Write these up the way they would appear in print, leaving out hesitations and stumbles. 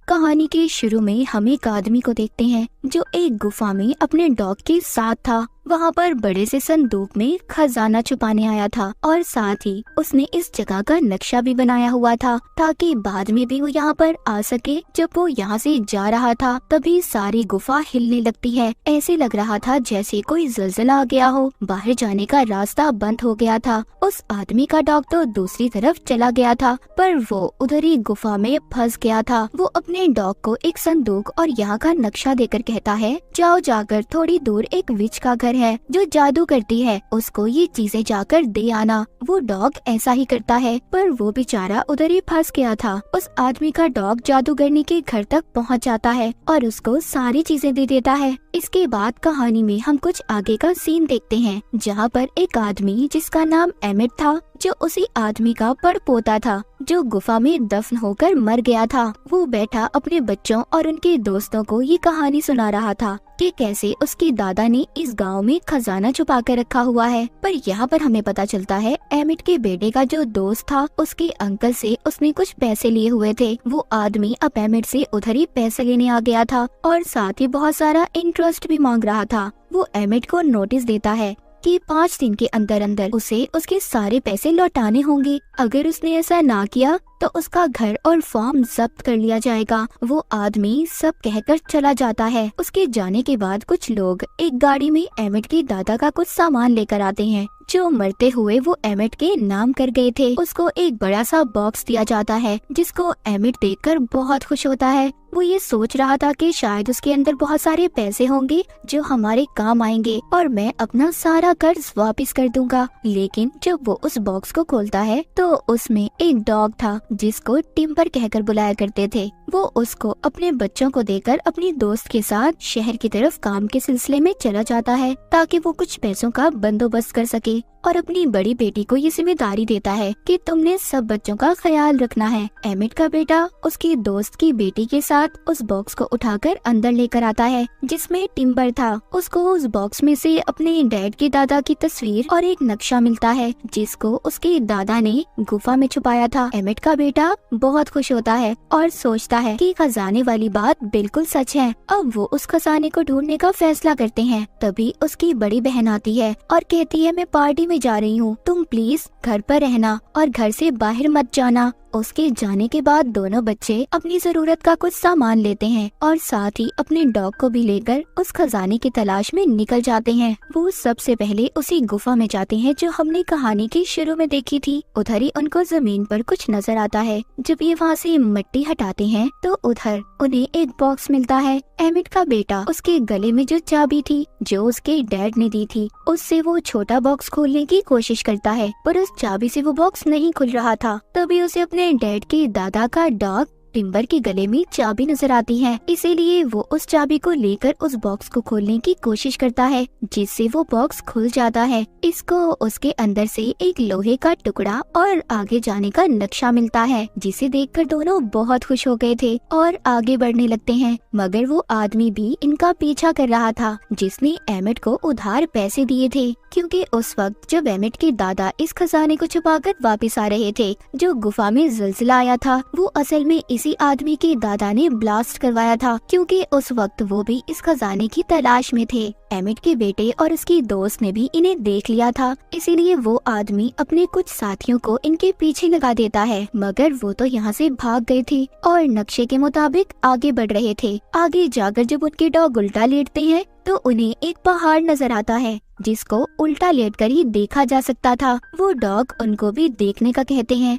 कहानी के शुरू में हम एक आदमी को देखते हैं जो एक गुफा में अपने डॉग के साथ था। वहाँ पर बड़े से संदूक में खजाना छुपाने आया था और साथ ही उसने इस जगह का नक्शा भी बनाया हुआ था ताकि बाद में भी वो यहाँ पर आ सके। जब वो यहाँ से जा रहा था तभी सारी गुफा हिलने लगती है। ऐसे लग रहा था जैसे कोई ज़लज़ला आ गया हो। बाहर जाने का रास्ता बंद हो गया था। उस आदमी का डॉग तो दूसरी तरफ चला गया था पर वो उधर ही गुफा में फंस गया था। वो अपने डॉग को एक संदूक और यहाँ का नक्शा देकर कहता है, जाओ जाकर थोड़ी दूर एक विच का घर है जो जादू करती है, उसको ये चीजें जाकर दे आना। वो डॉग ऐसा ही करता है पर वो बेचारा उधर ही फंस गया था। उस आदमी का डॉग जादूगरनी के घर तक पहुंच जाता है और उसको सारी चीजें दे देता है। इसके बाद कहानी में हम कुछ आगे का सीन देखते हैं जहाँ पर एक आदमी जिसका नाम एमिट था, जो उसी आदमी का पड़पोता था जो गुफा में दफन होकर मर गया था। वो बैठा अपने बच्चों और उनके दोस्तों को ये कहानी सुना रहा था कि कैसे उसके दादा ने इस गांव में खजाना छुपा कर रखा हुआ है। पर यहाँ पर हमें पता चलता है एमिट के बेटे का जो दोस्त था उसके अंकल से उसने कुछ पैसे लिए हुए थे। वो आदमी अब एमिट से उधर ही पैसे लेने आ गया था और साथ ही बहुत सारा इंटरेस्ट भी मांग रहा था। वो एमिट को नोटिस देता है कि 5 दिन के अंदर अंदर उसे उसके सारे पैसे लौटाने होंगे। अगर उसने ऐसा ना किया तो उसका घर और फार्म जब्त कर लिया जाएगा। वो आदमी सब कहकर चला जाता है। उसके जाने के बाद कुछ लोग एक गाड़ी में एमिट के दादा का कुछ सामान लेकर आते हैं जो मरते हुए वो एमिट के नाम कर गए थे। उसको एक बड़ा सा बॉक्स दिया जाता है जिसको एमिट देखकर बहुत खुश होता है। वो ये सोच रहा था कि शायद उसके अंदर बहुत सारे पैसे होंगे जो हमारे काम आएंगे और मैं अपना सारा कर्ज वापस कर दूंगा। लेकिन जब वो उस बॉक्स को खोलता है तो उसमें एक डॉग था जिसको टिम्बर कहकर बुलाया करते थे। वो उसको अपने बच्चों को देकर अपनी दोस्त के साथ शहर की तरफ काम के सिलसिले में चला जाता है ताकि वो कुछ पैसों का बंदोबस्त कर सके और अपनी बड़ी बेटी को ये जिम्मेदारी देता है कि तुमने सब बच्चों का ख्याल रखना है। एमिट का बेटा उसकी दोस्त की बेटी के साथ उस बॉक्स को उठाकर अंदर लेकर आता है जिसमें टिम्बर था। उसको उस बॉक्स में से अपने डैड के दादा की तस्वीर और एक नक्शा मिलता है जिसको उसके दादा ने गुफा में छुपाया था। एमिट का बेटा बहुत खुश होता है और सोचता है कि खजाने वाली बात बिल्कुल सच है। अब वो उस खजाने को ढूंढने का फैसला करते हैं। तभी उसकी बड़ी बहन आती है और कहती है, मैं पार्टी में जा रही हूँ, तुम प्लीज घर पर रहना और घर से बाहर मत जाना। उसके जाने के बाद दोनों बच्चे अपनी जरूरत का कुछ सामान लेते हैं और साथ ही अपने डॉग को भी लेकर उस खजाने की तलाश में निकल जाते हैं। वो सबसे पहले उसी गुफा में जाते हैं जो हमने कहानी के शुरू में देखी थी। उधर ही उनको जमीन पर कुछ नजर आता है। जब ये वहाँ से मिट्टी हटाते हैं तो उधर उन्हें एक बॉक्स मिलता है। एमिट का बेटा उसके गले में जो चाबी थी जो उसके डैड ने दी थी, उससे वो छोटा बॉक्स खोलने की कोशिश करता है पर उस चाबी से वो बॉक्स नहीं खुल रहा था। तभी उसे अपने डैड के दादा का डॉग टिम्बर के गले में चाबी नजर आती है। इसीलिए वो उस चाबी को लेकर उस बॉक्स को खोलने की कोशिश करता है जिससे वो बॉक्स खुल जाता है। इसको उसके अंदर से एक लोहे का टुकड़ा और आगे जाने का नक्शा मिलता है जिसे देखकर दोनों बहुत खुश हो गए थे और आगे बढ़ने लगते हैं। मगर वो आदमी भी इनका पीछा कर रहा था जिसने एमिट को उधार पैसे दिए थे, क्योंकि उस वक्त जब एमिट के दादा इस खजाने को छुपाकर वापस आ रहे थे जो गुफा में ज़लज़ला आया था वो असल में इसी आदमी के दादा ने ब्लास्ट करवाया था, क्योंकि उस वक्त वो भी इस खजाने की तलाश में थे। एमिट के बेटे और उसकी दोस्त ने भी इन्हें देख लिया था, इसीलिए वो आदमी अपने कुछ साथियों को इनके पीछे लगा देता है। मगर वो तो यहाँ से भाग गए थे और नक्शे के मुताबिक आगे बढ़ रहे थे। आगे जाकर जब उनके डॉग उल्टा लेटते हैं तो उन्हें एक पहाड़ नजर आता है जिसको उल्टा लेटकर ही देखा जा सकता था। वो डॉग उनको भी देखने का कहते हैं।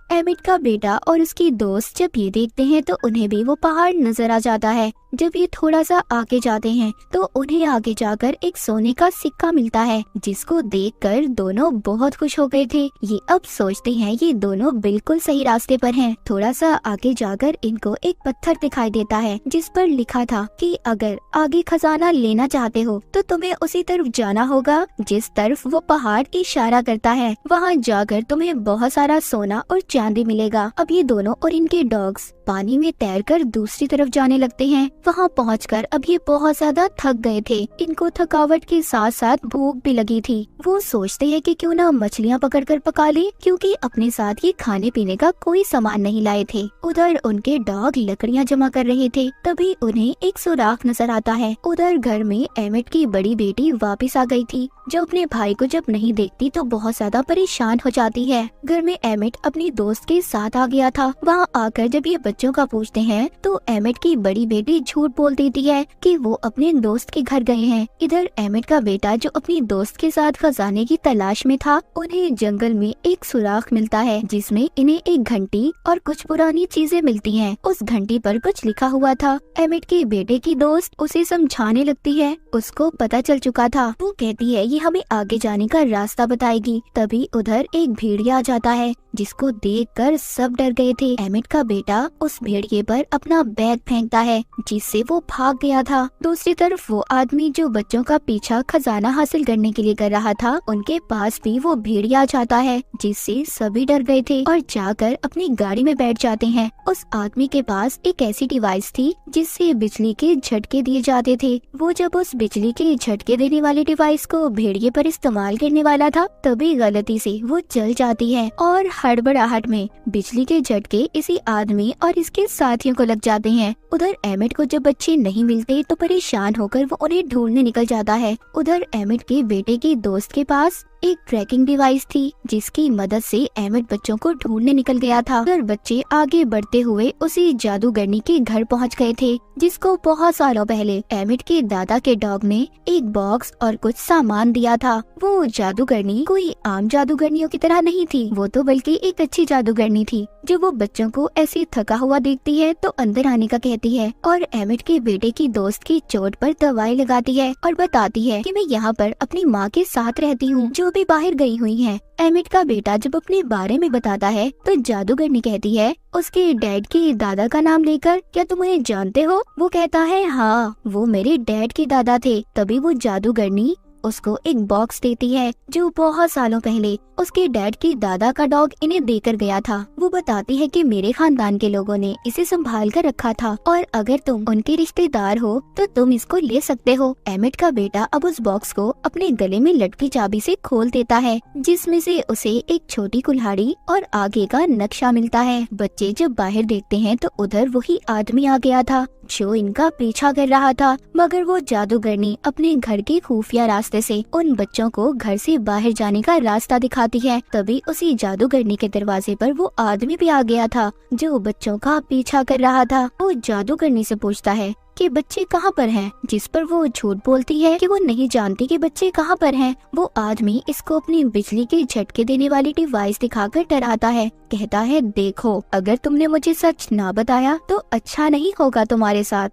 एमिट का बेटा और उसकी दोस्त जब ये देखते हैं तो उन्हें भी वो पहाड़ नजर आ जाता है। जब ये थोड़ा सा आगे जाते हैं तो उन्हें आगे जाकर एक सोने का सिक्का मिलता है जिसको देखकर दोनों बहुत खुश हो गए थे। ये अब सोचते हैं ये दोनों बिल्कुल सही रास्ते पर हैं। थोड़ा सा आगे जाकर इनको एक पत्थर दिखाई देता है जिस पर लिखा था कि अगर आगे खजाना लेना चाहते हो तो तुम्हें उसी तरफ जाना होगा जिस तरफ वो पहाड़ इशारा करता है। वहाँ जाकर तुम्हें बहुत सारा सोना और चांदी मिलेगा। अब ये दोनों और इनके डॉग्स पानी में तैरकर दूसरी तरफ जाने लगते हैं। वहाँ पहुंचकर अब ये बहुत ज्यादा थक गए थे। इनको थकावट के साथ साथ भूख भी लगी थी। वो सोचते हैं कि क्यों ना मछलियाँ पकड़कर पका ले, क्योंकि अपने साथ ये खाने पीने का कोई सामान नहीं लाए थे। उधर उनके डॉग लकड़ियाँ जमा कर रहे थे, तभी उन्हें एक सुराख नजर आता है। उधर घर में एमिट की बड़ी बेटी वापस आ गई थी, जो अपने भाई को जब नहीं देखती तो बहुत ज्यादा परेशान हो जाती है। घर में एमिट अपनी दोस्त के साथ आ गया था। वहाँ आकर जब ये बच्चों का पूछते हैं तो एमिट की बड़ी बेटी झूठ बोल देती है कि वो अपने दोस्त के घर गए हैं। इधर एमिट का बेटा, जो अपनी दोस्त के साथ खजाने की तलाश में था, उन्हें जंगल में एक सुराख मिलता है जिसमें इन्हें एक घंटी और कुछ पुरानी चीजें मिलती हैं। उस घंटी पर कुछ लिखा हुआ था। एमिट के बेटे की दोस्त उसे समझाने लगती है। उसको पता चल चुका था। वो कहती है ये हमें आगे जाने का रास्ता बताएगी। तभी उधर एक भेड़िया आ जाता है, जिसको देखकर सब डर गए थे। एमिट का बेटा उस भेड़िए पर अपना बैग फेंकता है, जिससे वो भाग गया था। दूसरी तरफ वो आदमी जो बच्चों का पीछा खजाना हासिल करने के लिए कर रहा था, उनके पास भी वो भेड़िया आ जाता है, जिससे सभी डर गए थे और जाकर अपनी गाड़ी में बैठ जाते हैं। उस आदमी के पास एक ऐसी डिवाइस थी जिससे बिजली के झटके दिए जाते थे। वो जब उस बिजली के झटके देने वाली डिवाइस को भेड़िए पर इस्तेमाल करने वाला था, तभी गलती से वो जल जाती है और हड़बड़ाहट में बिजली के झटके इसी आदमी और इसके साथियों को लग जाते हैं। उधर एमिट को जब बच्चे नहीं मिलते तो परेशान होकर वो उन्हें ढूंढने निकल जाता है। उधर एमिट के बेटे की दोस्त के पास एक ट्रैकिंग डिवाइस थी, जिसकी मदद से एमिट बच्चों को ढूंढने निकल गया था। उधर बच्चे आगे बढ़ते हुए उसी जादूगरनी के घर पहुंच गए थे, जिसको बहुत सालों पहले एमिट के दादा के डॉग ने एक बॉक्स और कुछ सामान दिया था। वो जादूगरनी कोई आम जादूगरनियों की तरह नहीं थी, वो तो बल्कि एक अच्छी जादूगरनी थी। जब वो बच्चों को ऐसे थका हुआ देखती है तो अंदर आने का कहती है और एमिट के बेटे की दोस्त की चोट पर दवाई लगाती है और बताती है कि मैं यहाँ पर अपनी माँ के साथ रहती हूँ, जो भी बाहर गई हुई है। एमिट का बेटा जब अपने बारे में बताता है तो जादूगरनी कहती है उसके डैड के दादा का नाम लेकर, क्या तुम उन्हें जानते हो? वो कहता है हाँ, वो मेरे डैड के दादा थे। तभी वो जादूगरनी उसको एक बॉक्स देती है, जो बहुत सालों पहले उसके डैड की दादा का डॉग इन्हें देकर गया था। वो बताती है कि मेरे खानदान के लोगों ने इसे संभाल कर रखा था और अगर तुम उनके रिश्तेदार हो तो तुम इसको ले सकते हो। एमिट का बेटा अब उस बॉक्स को अपने गले में लटकी चाबी से खोल देता है, जिसमें से उसे एक छोटी कुल्हाड़ी और आगे का नक्शा मिलता है। बच्चे जब बाहर देखते हैं तो उधर वही आदमी आ गया था जो इनका पीछा कर रहा था, मगर वो जादूगरनी अपने घर के खुफिया रास्ते से उन बच्चों को घर से बाहर जाने का रास्ता दिखाती है। तभी उसी जादूगरनी के दरवाजे पर वो आदमी भी आ गया था जो बच्चों का पीछा कर रहा था। वो जादूगरनी से पूछता है कि बच्चे कहाँ पर हैं, जिस पर वो झूठ बोलती है कि वो नहीं जानती कि बच्चे कहाँ पर हैं। वो आदमी इसको अपनी बिजली के झटके देने वाली डिवाइस दिखाकर डराता है। कहता है देखो, अगर तुमने मुझे सच ना बताया तो अच्छा नहीं होगा तुम्हारे साथ।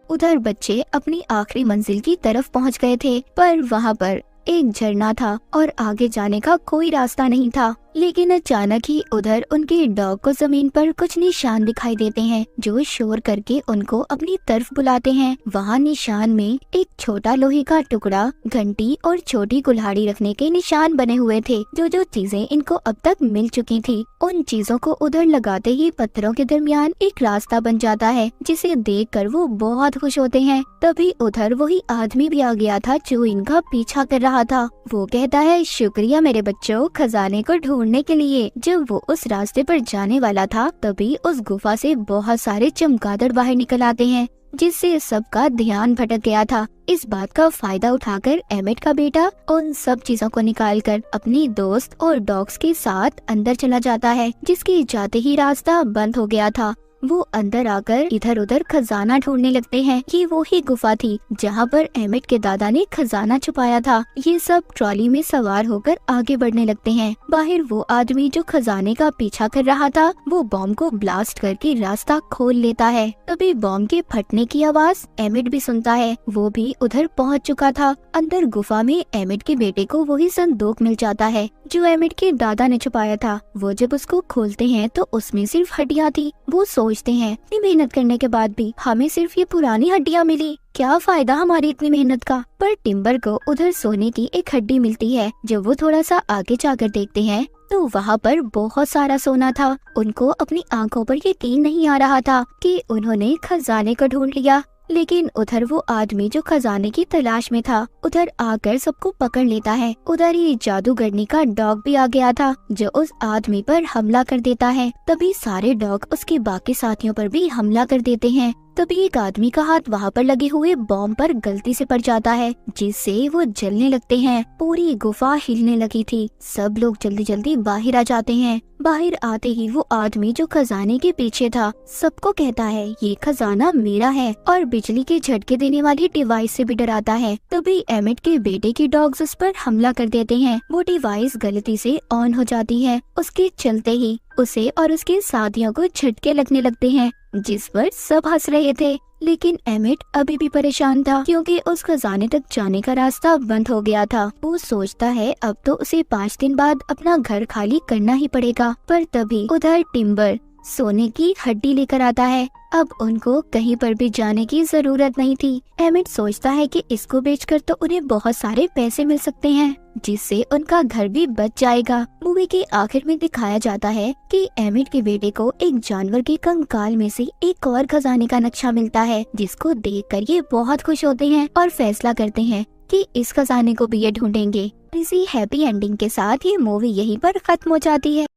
उधर बच्चे अपनी आखिरी मंजिल की तरफ पहुंच गए थे, पर वहां पर एक झरना था और आगे जाने का कोई रास्ता नहीं था। लेकिन अचानक ही उधर उनके डॉग को जमीन पर कुछ निशान दिखाई देते हैं, जो शोर करके उनको अपनी तरफ बुलाते हैं। वहाँ निशान में एक छोटा लोहे का टुकड़ा, घंटी और छोटी कुल्हाड़ी रखने के निशान बने हुए थे। जो चीजें इनको अब तक मिल चुकी थी, उन चीजों को उधर लगाते ही पत्थरों के दरमियान एक रास्ता बन जाता है, जिसे देखकर वो बहुत खुश होते हैं। तभी उधर वही आदमी भी आ गया था जो इनका पीछा कर रहा था। वो कहता है शुक्रिया मेरे बच्चों, खजाने को ढूंढने के लिए। जब वो उस रास्ते पर जाने वाला था तभी उस गुफा से बहुत सारे चमगादड़ बाहर निकल आते हैं, जिससे सबका ध्यान भटक गया था। इस बात का फायदा उठाकर एमिट का बेटा उन सब चीजों को निकालकर अपनी दोस्त और डॉग्स के साथ अंदर चला जाता है, जिसके जाते ही रास्ता बंद हो गया था। वो अंदर आकर इधर उधर खजाना ढूंढने लगते हैं। ये वो ही गुफा थी जहाँ पर एमिट के दादा ने खजाना छुपाया था। ये सब ट्रॉली में सवार होकर आगे बढ़ने लगते हैं। बाहर वो आदमी जो खजाने का पीछा कर रहा था, वो बॉम्ब को ब्लास्ट करके रास्ता खोल लेता है। तभी बॉम्ब के फटने की आवाज एमिट भी सुनता है। वो भी उधर पहुँच चुका था। अंदर गुफा में एमिट के बेटे को वही संदूक मिल जाता है जो एमिट के दादा ने छुपाया था। वो जब उसको खोलते हैं तो उसमें सिर्फ हड्डियाँ थी। वो सोचते हैं इतनी मेहनत करने के बाद भी हमें सिर्फ ये पुरानी हड्डियाँ मिली, क्या फायदा हमारी इतनी मेहनत का। पर टिम्बर को उधर सोने की एक हड्डी मिलती है। जब वो थोड़ा सा आगे जाकर देखते हैं तो वहाँ पर बहुत सारा सोना था। उनको अपनी आंखों पर यकीन नहीं आ रहा था कि उन्होंने खजाने को ढूंढ लिया। लेकिन उधर वो आदमी जो खजाने की तलाश में था उधर आकर सबको पकड़ लेता है। उधर ही जादूगरनी का डॉग भी आ गया था जो उस आदमी पर हमला कर देता है। तभी सारे डॉग उसके बाकी साथियों पर भी हमला कर देते हैं। तभी एक आदमी का हाथ वहाँ पर लगे हुए बॉम्ब पर गलती से पड़ जाता है जिससे वो जलने लगते हैं। पूरी गुफा हिलने लगी थी। सब लोग जल्दी जल्दी बाहर आ जाते हैं। बाहर आते ही वो आदमी जो खजाने के पीछे था सबको कहता है ये खजाना मेरा है और बिजली के झटके देने वाली डिवाइस से भी डराता है। तभी एमिट के बेटे की डॉग्स उस पर हमला कर देते हैं। वो डिवाइस गलती से ऑन हो जाती है। उसके चलते ही उसे और उसके साथियों को झटके लगने लगते हैं जिस पर सब हंस रहे थे। लेकिन एमिट अभी भी परेशान था क्योंकि उस खजाने तक जाने का रास्ता बंद हो गया था। वो सोचता है अब तो उसे 5 दिन बाद अपना घर खाली करना ही पड़ेगा। पर तभी उधर टिम्बर सोने की हड्डी लेकर आता है। अब उनको कहीं पर भी जाने की जरूरत नहीं थी। एमिट सोचता है कि इसको बेचकर तो उन्हें बहुत सारे पैसे मिल सकते हैं जिससे उनका घर भी बच जाएगा। मूवी के आखिर में दिखाया जाता है कि एमिट के बेटे को एक जानवर के कंकाल में से एक और खजाने का नक्शा मिलता है जिसको देखकर ये बहुत खुश होते हैं और फैसला करते हैं कि इस खजाने को भी ये ढूंढेंगे। इसी हैप्पी एंडिंग के साथ ये मूवी यहीं पर खत्म हो जाती है।